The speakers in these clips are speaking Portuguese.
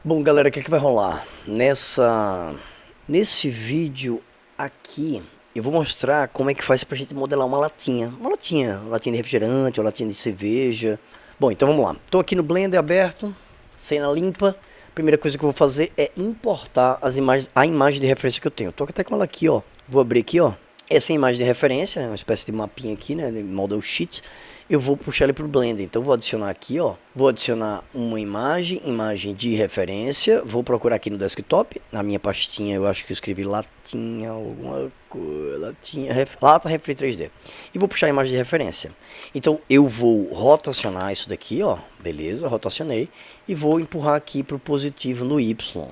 Bom, galera, o que é que vai rolar? Nesse vídeo aqui, eu vou mostrar como é que faz pra gente modelar uma latinha. Uma latinha de refrigerante, uma latinha de cerveja. Bom, então vamos lá. Tô aqui no Blender aberto, cena limpa. Primeira coisa que eu vou fazer é importar a imagem de referência que eu tenho. Tô até com ela aqui, ó. Vou abrir aqui, ó. Essa é a imagem de referência, é uma espécie de mapinha aqui, né, de model sheet. Eu vou puxar ele para o Blender, então vou adicionar aqui, ó, vou adicionar uma imagem de referência, vou procurar aqui no desktop, na minha pastinha, eu acho que eu escrevi latinha, alguma coisa, lata refri 3D, e vou puxar a imagem de referência. Então eu vou rotacionar isso daqui, ó, beleza, rotacionei, e vou empurrar aqui para o positivo no Y,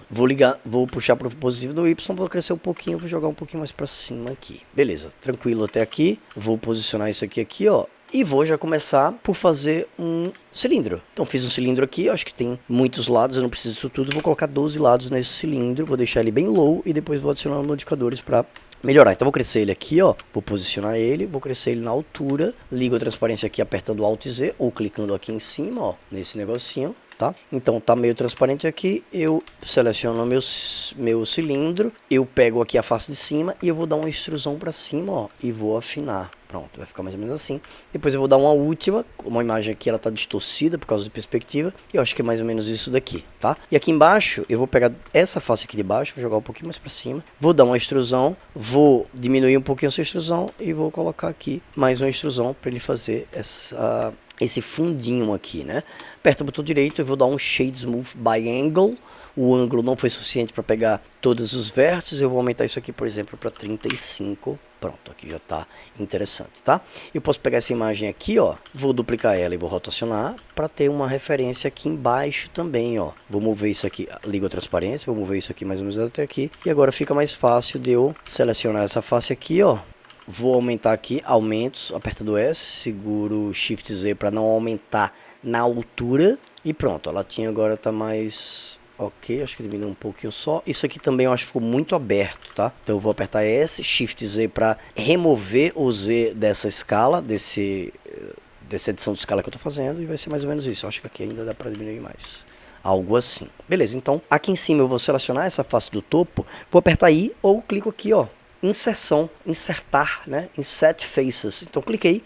vou puxar para o positivo no Y, vou crescer um pouquinho, vou jogar um pouquinho mais para cima aqui, beleza, tranquilo até aqui, vou posicionar isso aqui, ó, e vou já começar por fazer um cilindro. Então fiz um cilindro aqui, acho que tem muitos lados, eu não preciso disso tudo. Vou colocar 12 lados nesse cilindro, vou deixar ele bem low e depois vou adicionar modificadores para melhorar. Então vou crescer ele aqui, ó, vou posicionar ele, vou crescer ele na altura, ligo a transparência aqui apertando Alt Z ou clicando aqui em cima, ó, nesse negocinho. Tá? Então tá meio transparente aqui, eu seleciono meu cilindro, eu pego aqui a face de cima e eu vou dar uma extrusão para cima, ó, e vou afinar. Pronto, vai ficar mais ou menos assim. Depois eu vou dar uma última, uma imagem aqui, ela tá distorcida por causa de perspectiva, e eu acho que é mais ou menos isso daqui, tá? E aqui embaixo, eu vou pegar essa face aqui de baixo, vou jogar um pouquinho mais para cima, vou dar uma extrusão, vou diminuir um pouquinho essa extrusão e vou colocar aqui mais uma extrusão para ele fazer esse fundinho aqui, né? Aperto o botão direito, eu vou dar um Shade Smooth by Angle. O ângulo não foi suficiente para pegar todos os vértices. Eu vou aumentar isso aqui, por exemplo, para 35. Pronto, aqui já está interessante, tá? Eu posso pegar essa imagem aqui, ó, vou duplicar ela e vou rotacionar para ter uma referência aqui embaixo também, ó. Vou mover isso aqui, ligo a transparência, vou mover isso aqui mais ou menos até aqui. E agora fica mais fácil de eu selecionar essa face aqui, ó. Vou aumentar aqui, aumentos, apertando S, seguro Shift Z para não aumentar na altura. E pronto, a latinha agora está mais ok, acho que diminuiu um pouquinho só. Isso aqui também eu acho que ficou muito aberto, tá? Então eu vou apertar S, Shift Z para remover o Z dessa escala, dessa edição de escala que eu estou fazendo. E vai ser mais ou menos isso, eu acho que aqui ainda dá para diminuir mais. Algo assim. Beleza, então aqui em cima eu vou selecionar essa face do topo, vou apertar I ou clico aqui, ó. Insertar, né? Insert Faces. Então cliquei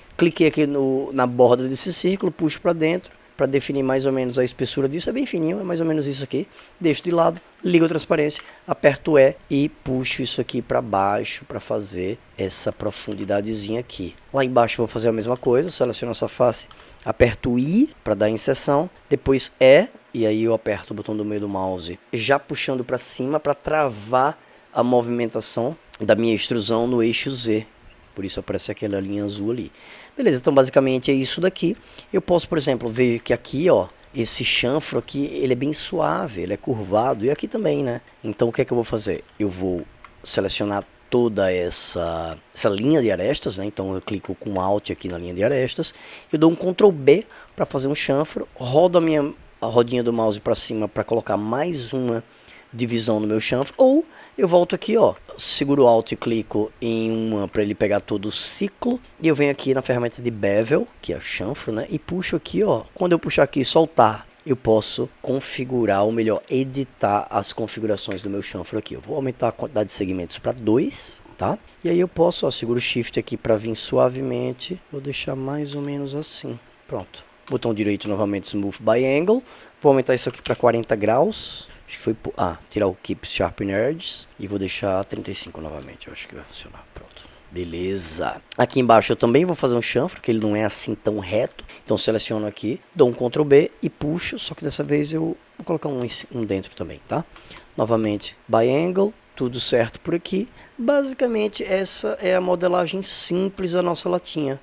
aqui na borda desse círculo, puxo para dentro para definir mais ou menos a espessura disso. É bem fininho, é mais ou menos isso aqui. Deixo de lado, ligo a transparência, aperto E e puxo isso aqui para baixo para fazer essa profundidadezinha aqui. Lá embaixo vou fazer a mesma coisa, seleciono essa face, aperto I para dar inserção, depois E aí eu aperto o botão do meio do mouse, já puxando para cima para travar a movimentação da minha extrusão no eixo Z. Por isso aparece aquela linha azul ali. Beleza, então basicamente é isso daqui. Eu posso, por exemplo, ver que aqui, ó, esse chanfro aqui, ele é bem suave, ele é curvado. E aqui também, né? Então o que é que eu vou fazer? Eu vou selecionar toda essa linha de arestas, né? Então eu clico com Alt aqui na linha de arestas. Eu dou um Ctrl B para fazer um chanfro. Rodo a rodinha do mouse para cima para colocar mais uma divisão no meu chanfro, ou eu volto aqui, ó, seguro Alt e clico em uma para ele pegar todo o ciclo, e eu venho aqui na ferramenta de Bevel, que é o chanfro, né, e puxo aqui, ó, quando eu puxar aqui e soltar, eu posso configurar, ou melhor, editar as configurações do meu chanfro aqui. Eu vou aumentar a quantidade de segmentos para 2, tá? E aí eu posso, ó, seguro Shift aqui para vir suavemente, vou deixar mais ou menos assim, pronto. Botão direito novamente, Smooth by Angle, vou aumentar isso aqui para 40 graus, acho que foi, tirar o Keep Sharpen Edges e vou deixar 35 novamente, eu acho que vai funcionar, pronto. Beleza. Aqui embaixo eu também vou fazer um chanfro, que ele não é assim tão reto, então seleciono aqui, dou um Ctrl B e puxo, só que dessa vez eu vou colocar um dentro também, tá? Novamente, by Angle, tudo certo por aqui. Basicamente essa é a modelagem simples da nossa latinha.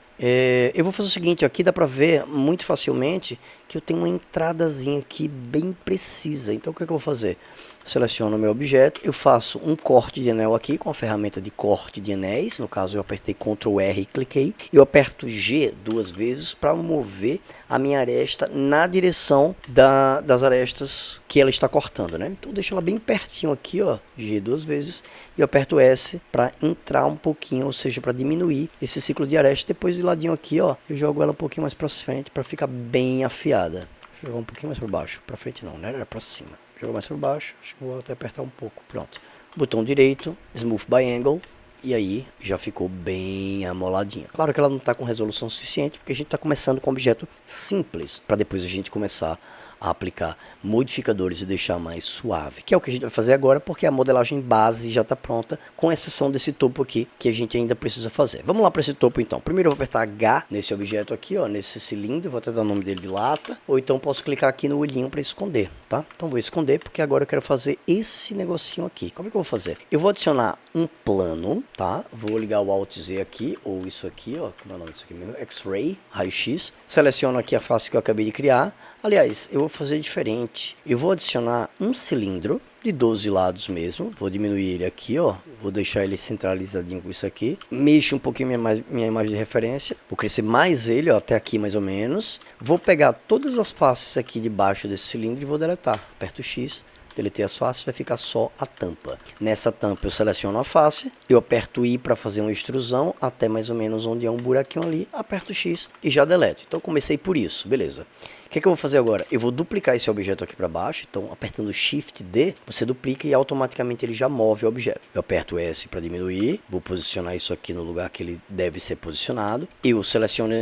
Eu vou fazer o seguinte, aqui dá para ver muito facilmente que eu tenho uma entradazinha aqui bem precisa. Então o que é que eu vou fazer? Seleciono o meu objeto, eu faço um corte de anel aqui com a ferramenta de corte de anéis. No caso eu apertei Ctrl R e cliquei. Eu aperto G duas vezes para mover a minha aresta na direção das arestas que ela está cortando, né? Então deixa ela bem pertinho aqui, ó, G duas vezes, e eu aperto S para entrar um pouquinho, ou seja, para diminuir esse ciclo de aresta. Depois de ladinho aqui, ó, eu jogo ela um pouquinho mais para frente para ficar bem afiada. Deixa eu jogar um pouquinho mais para baixo. Para frente não, né? Era para cima. Jogar mais para baixo. Acho que vou até apertar um pouco. Pronto. Botão direito, Smooth by Angle. E aí já ficou bem amoladinha. Claro que ela não está com resolução suficiente, porque a gente está começando com um objeto simples, para depois a gente começar a aplicar modificadores e deixar mais suave, que é o que a gente vai fazer agora, porque a modelagem base já está pronta, com exceção desse topo aqui, que a gente ainda precisa fazer. Vamos lá para esse topo então. Primeiro eu vou apertar H nesse objeto aqui, ó, nesse cilindro, vou até dar o nome dele de lata, ou então posso clicar aqui no olhinho para esconder, tá? Então vou esconder, porque agora eu quero fazer esse negocinho aqui. Como é que eu vou fazer? Eu vou adicionar um plano, tá? Vou ligar o Alt Z aqui, ou isso aqui, ó, como é o nome disso aqui mesmo? X-Ray, raio-x. Seleciono aqui a face que eu acabei de criar. Aliás, eu vou fazer diferente. Eu vou adicionar um cilindro de 12 lados mesmo. Vou diminuir ele aqui, ó. Vou deixar ele centralizadinho com isso aqui. Mexo um pouquinho minha imagem de referência. Vou crescer mais ele, ó, até aqui mais ou menos. Vou pegar todas as faces aqui debaixo desse cilindro e vou deletar. Aperto X. Deletei as faces, vai ficar só a tampa. Nessa tampa eu seleciono a face, eu aperto I para fazer uma extrusão até mais ou menos onde é um buraquinho ali, aperto X e já deleto. Então eu comecei por isso, beleza. O que é que eu vou fazer agora? Eu vou duplicar esse objeto aqui para baixo, então apertando Shift D, você duplica e automaticamente ele já move o objeto. Eu aperto S para diminuir, vou posicionar isso aqui no lugar que ele deve ser posicionado. Eu seleciono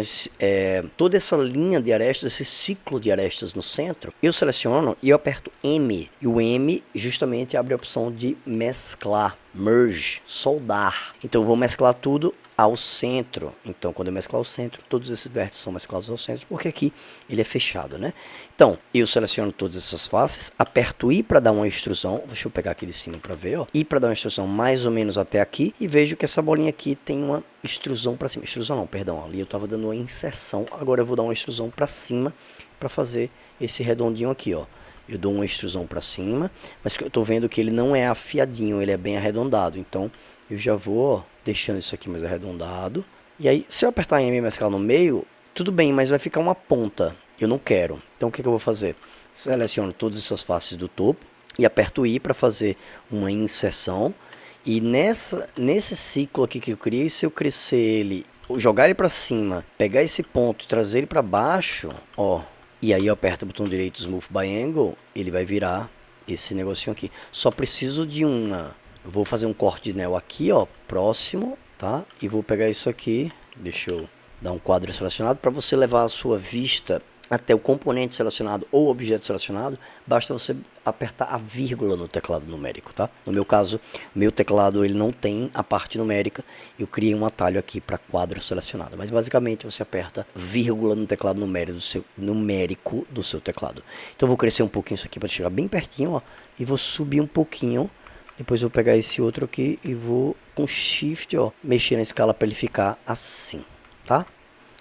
toda essa linha de arestas, esse ciclo de arestas no centro, eu seleciono e eu aperto M. E o M justamente abre a opção de mesclar, merge, soldar. Então eu vou mesclar tudo ao centro. Então quando eu mesclar o centro, todos esses vértices são mesclados ao centro, porque aqui ele é fechado, né? Então eu seleciono todas essas faces, aperto I para dar uma extrusão. Deixa eu pegar aqui de cima para ver, ó. I para dar uma extrusão mais ou menos até aqui e vejo que essa bolinha aqui tem uma extrusão para cima. Extrusão não, perdão, ali eu estava dando uma inserção. Agora eu vou dar uma extrusão para cima para fazer esse redondinho aqui, ó. Eu dou uma extrusão para cima, mas eu estou vendo que ele não é afiadinho, ele é bem arredondado. Então eu já vou, ó, deixando isso aqui mais arredondado. E aí, se eu apertar M e mesclar no meio, tudo bem, mas vai ficar uma ponta. Eu não quero. Então o que eu vou fazer? Seleciono todas essas faces do topo e aperto I para fazer uma inserção. E nesse ciclo aqui que eu criei, se eu crescer ele, jogar ele para cima, pegar esse ponto e trazer ele para baixo, ó. E aí eu aperto o botão direito Smooth by Angle, ele vai virar esse negocinho aqui. Só preciso de uma... Eu vou fazer um corte de neo aqui, ó, próximo, tá? E vou pegar isso aqui, deixa eu dar um quadro selecionado. Para você levar a sua vista até o componente selecionado ou objeto selecionado, basta você apertar a vírgula no teclado numérico, tá? No meu caso, meu teclado ele não tem a parte numérica, eu criei um atalho aqui para quadro selecionado, mas basicamente você aperta vírgula no teclado numérico do seu teclado. Então eu vou crescer um pouquinho isso aqui para chegar bem pertinho, ó, e vou subir um pouquinho. Depois eu vou pegar esse outro aqui e vou com Shift, ó, mexer na escala para ele ficar assim, tá?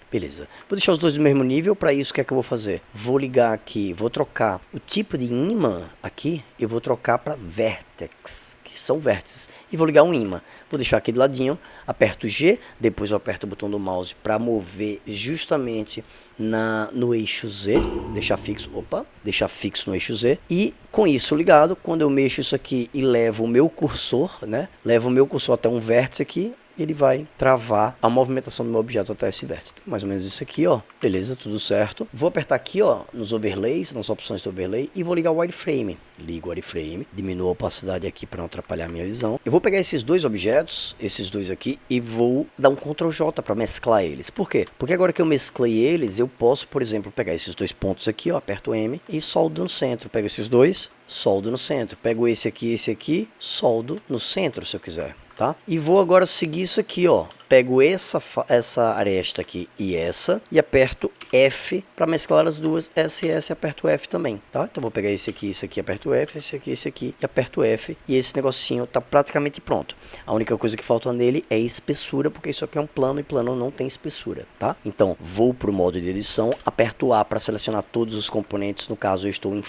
Beleza. Vou deixar os dois no mesmo nível. Para isso, o que é que eu vou fazer? Vou ligar aqui, vou trocar o tipo de ímã aqui, eu vou trocar para Vertex, que são vértices, e vou ligar um ímã. Vou deixar aqui de ladinho, aperto G, depois eu aperto o botão do mouse para mover justamente no eixo Z, deixar fixo no eixo Z, e com isso ligado, quando eu mexo isso aqui e levo o meu cursor, né? Levo o meu cursor até um vértice aqui, ele vai travar a movimentação do meu objeto até esse vértice. Então, mais ou menos isso aqui, ó. Beleza, tudo certo. Vou apertar aqui, ó, nos overlays, nas opções do overlay, e vou ligar o wireframe. Ligo o wireframe, diminuo a opacidade aqui para não atrapalhar a minha visão. Eu vou pegar esses dois objetos, esses dois aqui, e vou dar um Ctrl J para mesclar eles. Por quê? Porque agora que eu mesclei eles, eu posso, por exemplo, pegar esses dois pontos aqui, ó, aperto M e soldo no centro. Pego esses dois, soldo no centro. Pego esse aqui, soldo no centro, se eu quiser. Tá? E vou agora seguir isso aqui, ó. Pego essa aresta aqui e aperto F para mesclar as duas, S e S, aperto F também, tá? Então vou pegar esse aqui, aperto F, esse aqui e aperto F, e esse negocinho tá praticamente pronto. A única coisa que falta nele é espessura, porque isso aqui é um plano e plano não tem espessura, tá? Então vou pro modo de edição, aperto A para selecionar todos os componentes, no caso eu estou em...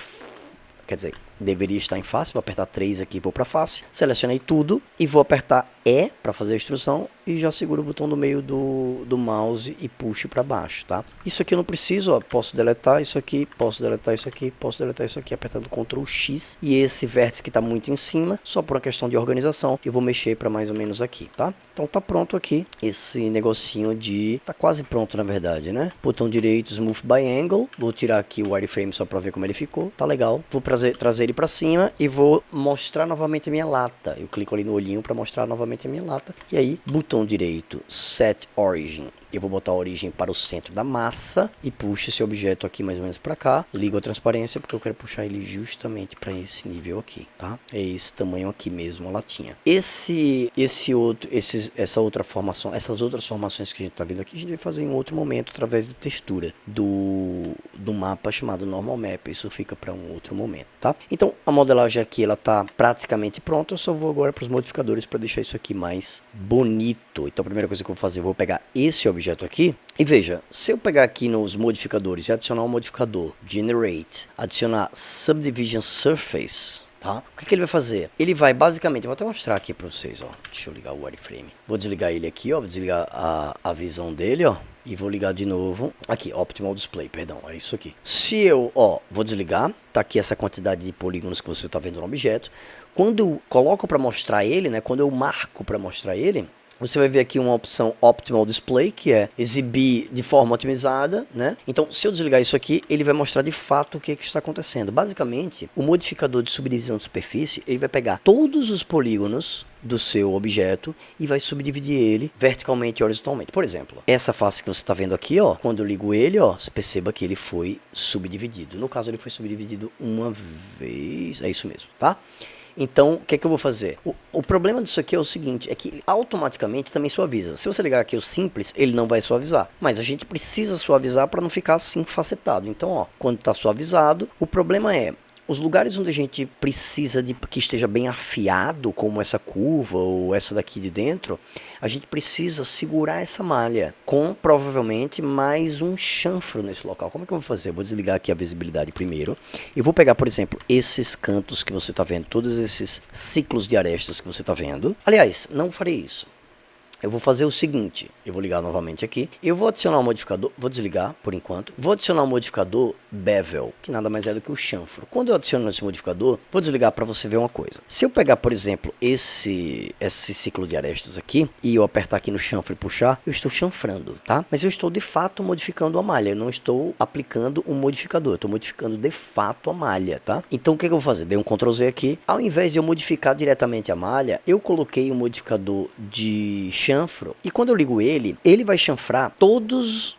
Quer dizer, deveria estar em face, vou apertar 3 aqui, vou para face, selecionei tudo e vou apertar E para fazer a extrusão e já seguro o botão do meio do mouse e puxo para baixo, tá? Isso aqui eu não preciso, ó, posso deletar isso aqui, posso deletar isso aqui, posso deletar isso aqui, apertando Ctrl X, e esse vértice que está muito em cima, só por uma questão de organização, eu vou mexer para mais ou menos aqui, tá? Então tá pronto aqui esse negocinho de... tá quase pronto na verdade, né? Botão direito, Smooth by Angle, vou tirar aqui o wireframe só para ver como ele ficou, tá legal. Vou trazer ele para cima e vou mostrar novamente a minha lata. Eu clico ali no olhinho para mostrar novamente a minha lata, e aí, botão direito, Set Origin. Eu vou botar a origem para o centro da massa e puxo esse objeto aqui mais ou menos para cá. Ligo a transparência porque eu quero puxar ele justamente para esse nível aqui, tá? É esse tamanho aqui mesmo, a latinha. Essa outra formação, essas outras formações que a gente está vendo aqui, a gente vai fazer em outro momento através de textura do mapa chamado Normal Map. Isso fica para um outro momento, tá? Então a modelagem aqui ela tá praticamente pronta. Eu só vou agora para os modificadores para deixar isso aqui mais bonito. Então a primeira coisa que eu vou fazer, eu vou pegar esse objeto aqui e veja, se eu pegar aqui nos modificadores e adicionar um modificador Generate, adicionar Subdivision Surface, tá? O que ele vai fazer? Ele vai basicamente, eu vou até mostrar aqui para vocês, ó. Deixa eu ligar o wireframe. Vou desligar ele aqui, ó, vou desligar a visão dele, ó. E vou ligar de novo, aqui, Optimal Display, perdão, é isso aqui. Se eu, ó, vou desligar, tá aqui essa quantidade de polígonos que você está vendo no objeto. Quando eu coloco para mostrar ele, né, quando eu marco para mostrar ele, você vai ver aqui uma opção Optimal Display, que é exibir de forma otimizada, né? Então, se eu desligar isso aqui, ele vai mostrar de fato o que está acontecendo. Basicamente, o modificador de subdivisão de superfície, ele vai pegar todos os polígonos do seu objeto e vai subdividir ele verticalmente e horizontalmente. Por exemplo, essa face que você está vendo aqui, ó, quando eu ligo ele, ó, você perceba que ele foi subdividido. No caso, ele foi subdividido uma vez, é isso mesmo, tá? Então, o que é que eu vou fazer? O problema disso aqui é o seguinte, é que ele automaticamente também suaviza. Se você ligar aqui o simples, ele não vai suavizar. Mas a gente precisa suavizar para não ficar assim facetado. Então, ó, quando está suavizado, o problema é... os lugares onde a gente precisa de que esteja bem afiado, como essa curva ou essa daqui de dentro, a gente precisa segurar essa malha com provavelmente mais um chanfro nesse local. Como é que eu vou fazer? Eu vou desligar aqui a visibilidade primeiro e vou pegar, por exemplo, esses cantos que você está vendo, todos esses ciclos de arestas que você está vendo. Aliás, não farei isso. Eu vou fazer o seguinte, eu vou ligar novamente aqui, eu vou adicionar um modificador, vou desligar por enquanto, vou adicionar um modificador Bevel, que nada mais é do que o chanfro. Quando eu adiciono esse modificador, vou desligar para você ver uma coisa. Se eu pegar, por exemplo, esse ciclo de arestas aqui, e eu apertar aqui no chanfro e puxar, eu estou chanfrando, tá? Mas eu estou de fato modificando a malha, eu não estou aplicando um modificador, eu estou modificando de fato a malha, tá? Então o que eu vou fazer? Dei um Ctrl Z aqui, ao invés de eu modificar diretamente a malha, eu coloquei um modificador de chanfro, e quando eu ligo ele vai chanfrar todas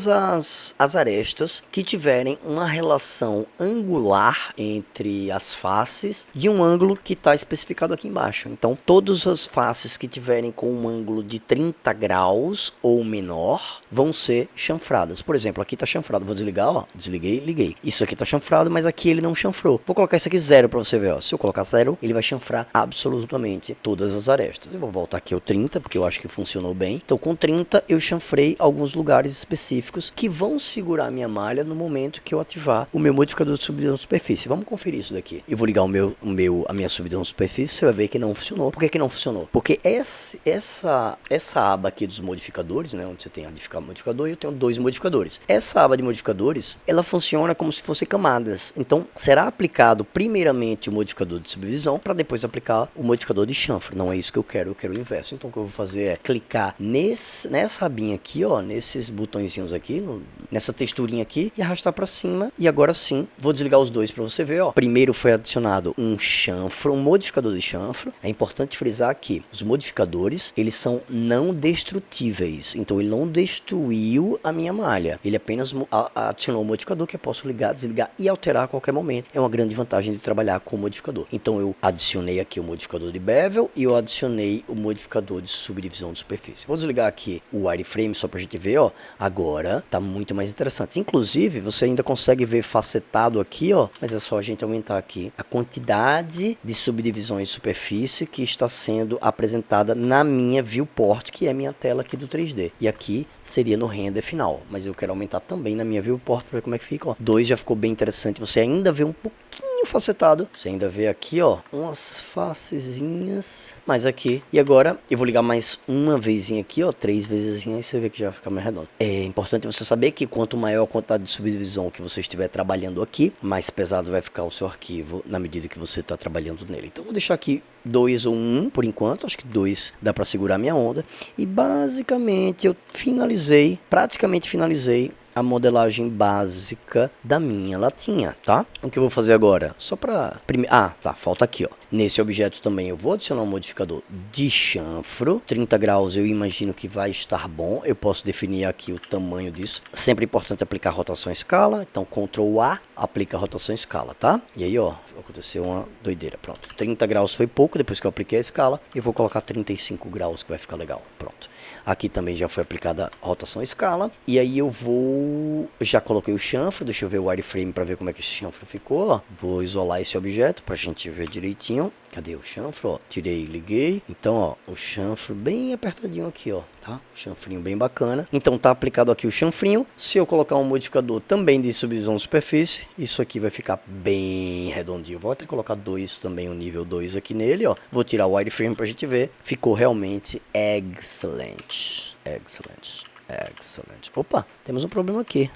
as arestas que tiverem uma relação angular entre as faces de um ângulo que está especificado aqui embaixo. Então todas as faces que tiverem com um ângulo de 30 graus ou menor vão ser chanfradas. Por exemplo, aqui está chanfrado, vou desligar, ó, desliguei, liguei. Isso aqui está chanfrado, mas aqui ele não chanfrou. Vou colocar isso aqui 0 para você ver, ó. Se eu colocar 0, ele vai chanfrar absolutamente todas as arestas. Eu vou voltar aqui ao 30, porque eu acho que funcionou bem. Então com 30 eu chanfrei alguns lugares específicos que vão segurar a minha malha no momento que eu ativar o meu modificador de subdivisão de superfície. Vamos conferir isso daqui. Eu vou ligar a minha subdivisão de superfície, você vai ver que não funcionou. Por que que não funcionou? Porque essa aba aqui dos modificadores, né, onde você tem a modificador, e eu tenho 2 modificadores. Essa aba de modificadores, ela funciona como se fosse camadas. Então será aplicado primeiramente o modificador de subdivisão para depois aplicar o modificador de chanfro. Não é isso que eu quero o inverso. Então o que eu vou fazer é clicar nessa abinha aqui, ó, nesses botõezinhos aqui, nessa texturinha aqui, e arrastar para cima. E agora sim, vou desligar os dois para você ver, ó. Primeiro foi adicionado um chanfro, um modificador de chanfro. É importante frisar que os modificadores, eles são não destrutíveis. Então ele não destruiu a minha malha. Ele apenas adicionou um modificador que eu posso ligar, desligar e alterar a qualquer momento. É uma grande vantagem de trabalhar com o modificador. Então eu adicionei aqui o modificador de bevel e eu adicionei o modificador de subdivisão de superfície. Vou desligar aqui o wireframe só pra gente ver, ó. Agora tá muito mais interessante. Inclusive, você ainda consegue ver facetado aqui, ó. Mas é só a gente aumentar aqui a quantidade de subdivisões de superfície que está sendo apresentada na minha viewport, que é a minha tela aqui do 3D. E aqui seria no render final. Mas eu quero aumentar também na minha viewport para ver como é que fica, ó. 2 já ficou bem interessante. Você ainda vê um pouquinho pouquinho facetado. Você ainda vê aqui, ó, umas facezinhas. Mais aqui. E agora eu vou ligar mais uma vezinha aqui, ó, 3 vezes, aí você vê que já fica mais redondo. É importante você saber que quanto maior a quantidade de subdivisão que você estiver trabalhando aqui, mais pesado vai ficar o seu arquivo na medida que você está trabalhando nele. Então eu vou deixar aqui 2 ou 1 por enquanto, acho que 2 dá para segurar a minha onda. E basicamente eu praticamente finalizei a modelagem básica da minha latinha, tá? O que eu vou fazer agora? Só para... falta aqui, ó. Nesse objeto também eu vou adicionar um modificador de chanfro. 30 graus eu imagino que vai estar bom. Eu posso definir aqui o tamanho disso. Sempre importante aplicar rotação escala. Então, Ctrl A, aplica rotação escala, tá? E aí, ó, aconteceu uma doideira. Pronto, 30 graus foi pouco, depois que eu apliquei a escala. Eu vou colocar 35 graus, que vai ficar legal. Pronto. Aqui também já foi aplicada a rotação escala. E aí eu vou... Já coloquei o chanfro. Deixa eu ver o wireframe para ver como é que esse chanfro ficou. Ó. Vou isolar esse objeto para a gente ver direitinho. Cadê o chanfro? Ó, tirei e liguei. Então, ó, o chanfro bem apertadinho aqui, ó, tá? Chanfrinho bem bacana. Então, tá aplicado aqui o chanfrinho. Se eu colocar um modificador também de subdivisão de superfície, isso aqui vai ficar bem redondinho. Vou até colocar 2 também, o nível 2 aqui nele, ó. Vou tirar o wireframe pra gente ver. Ficou realmente excelente. Excelente. Excelente. Opa, temos um problema aqui.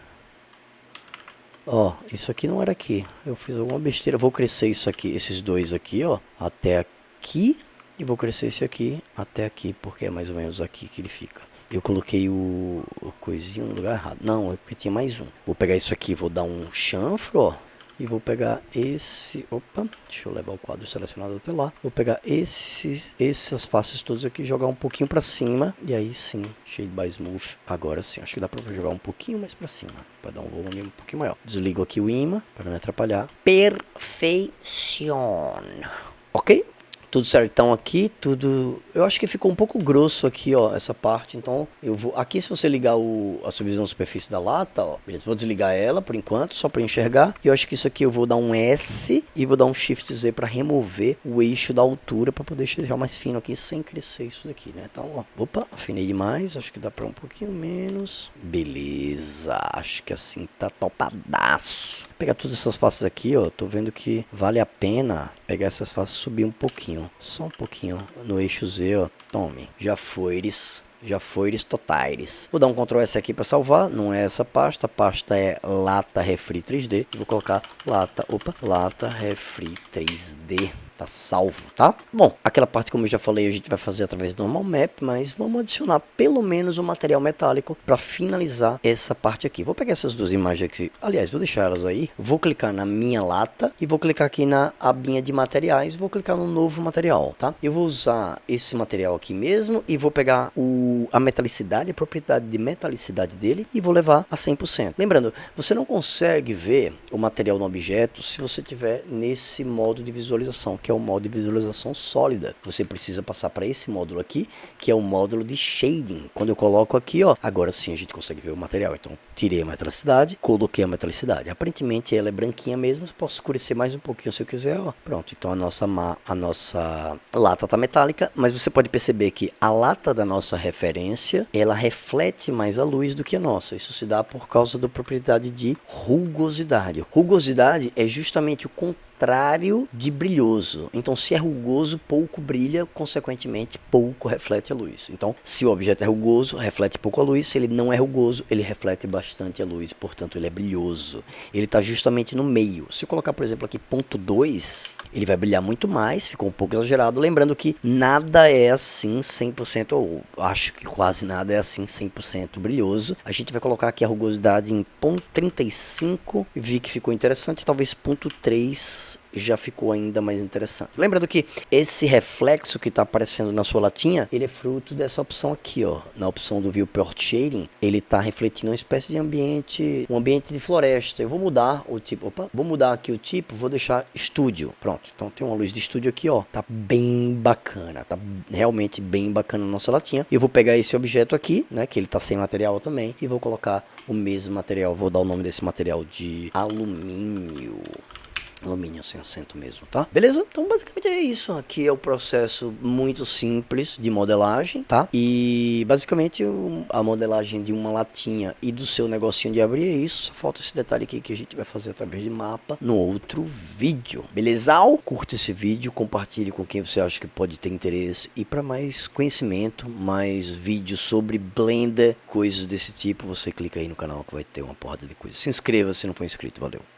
Ó, isso aqui não era aqui. Eu fiz alguma besteira. Vou crescer isso aqui, esses dois aqui, ó, até aqui. E vou crescer esse aqui até aqui, porque é mais ou menos aqui que ele fica. Eu coloquei o coisinho no lugar errado. Não, é porque tinha mais um. Vou pegar isso aqui, vou dar um chanfro, ó. E vou pegar esse... Opa, deixa eu levar o quadro selecionado até lá. Vou pegar essas faces todas aqui e jogar um pouquinho pra cima. E aí sim, Shade by Smooth. Agora sim, acho que dá pra jogar um pouquinho mais pra cima. Pra dar um volume um pouquinho maior. Desligo aqui o imã, para não me atrapalhar. Perfeição. Ok? Tudo certão aqui, tudo... Eu acho que ficou um pouco grosso aqui, ó, essa parte. Então, eu vou... Aqui, se você ligar a subdivisão de superfície da lata, ó, beleza, vou desligar ela por enquanto, só para enxergar. E eu acho que isso aqui eu vou dar um S e vou dar um Shift Z para remover o eixo da altura, para poder deixar mais fino aqui, sem crescer isso daqui, né? Então, ó, opa, afinei demais, acho que dá para um pouquinho menos. Beleza, acho que assim tá topadaço. Vou pegar todas essas faces aqui, ó, tô vendo que vale a pena pegar essas faces e subir um pouquinho. Só um pouquinho no eixo Z, ó. Tome. Já foires totais. Vou dar um Ctrl S aqui para salvar. Não é essa pasta. A pasta é Lata Refri 3D. Vou colocar Lata Refri 3D. Tá salvo, tá? Bom, aquela parte, como eu já falei, a gente vai fazer através do normal map, mas vamos adicionar pelo menos um material metálico para finalizar essa parte aqui. Vou pegar essas duas imagens aqui, aliás, vou deixar elas aí, vou clicar na minha lata e vou clicar aqui na abinha de materiais, vou clicar no novo material, tá? Eu vou usar esse material aqui mesmo e vou pegar a metalicidade, a propriedade de metalicidade dele e vou levar a 100%. Lembrando, você não consegue ver o material no objeto se você tiver nesse modo de visualização, que é o modo de visualização sólida. Você precisa passar para esse módulo aqui, que é o módulo de shading. Quando eu coloco aqui, ó, agora sim a gente consegue ver o material. Então, tirei a metalicidade, coloquei a metalicidade. Aparentemente ela é branquinha mesmo, posso escurecer mais um pouquinho se eu quiser, ó. Pronto, então a nossa lata tá metálica, mas você pode perceber que a lata da nossa referência, ela reflete mais a luz do que a nossa. Isso se dá por causa da propriedade de rugosidade. Rugosidade é justamente o contrário de brilhoso. Então, se é rugoso, pouco brilha, consequentemente, pouco reflete a luz. Então, se o objeto é rugoso, reflete pouco a luz. Se ele não é rugoso, ele reflete bastante a luz. Portanto, ele é brilhoso. Ele está justamente no meio. Se eu colocar, por exemplo, aqui ponto 2, ele vai brilhar muito mais. Ficou um pouco exagerado. Lembrando que nada é assim 100%, ou acho que quase nada é assim 100% brilhoso. A gente vai colocar aqui a rugosidade em ponto 35. Vi que ficou interessante. Talvez ponto 3 já ficou ainda mais interessante. Lembrando que esse reflexo que está aparecendo na sua latinha, ele é fruto dessa opção aqui, ó. Na opção do Viewport Shading, ele está refletindo uma espécie de ambiente, um ambiente de floresta. Eu vou mudar o tipo, vou mudar aqui o tipo, vou deixar estúdio. Pronto, então tem uma luz de estúdio aqui, ó. Tá bem bacana, tá realmente bem bacana a nossa latinha. Eu vou pegar esse objeto aqui, né, que ele tá sem material também, e vou colocar o mesmo material. Vou dar o nome desse material de alumínio. Alumínio sem acento mesmo, tá? Beleza? Então basicamente é isso. Aqui é o processo muito simples de modelagem, tá? E basicamente a modelagem de uma latinha e do seu negocinho de abrir é isso. Só falta esse detalhe aqui que a gente vai fazer através de mapa no outro vídeo. Beleza? Curta esse vídeo, compartilhe com quem você acha que pode ter interesse. E para mais conhecimento, mais vídeos sobre Blender, coisas desse tipo, você clica aí no canal que vai ter uma porrada de coisas. Se inscreva se não for inscrito. Valeu!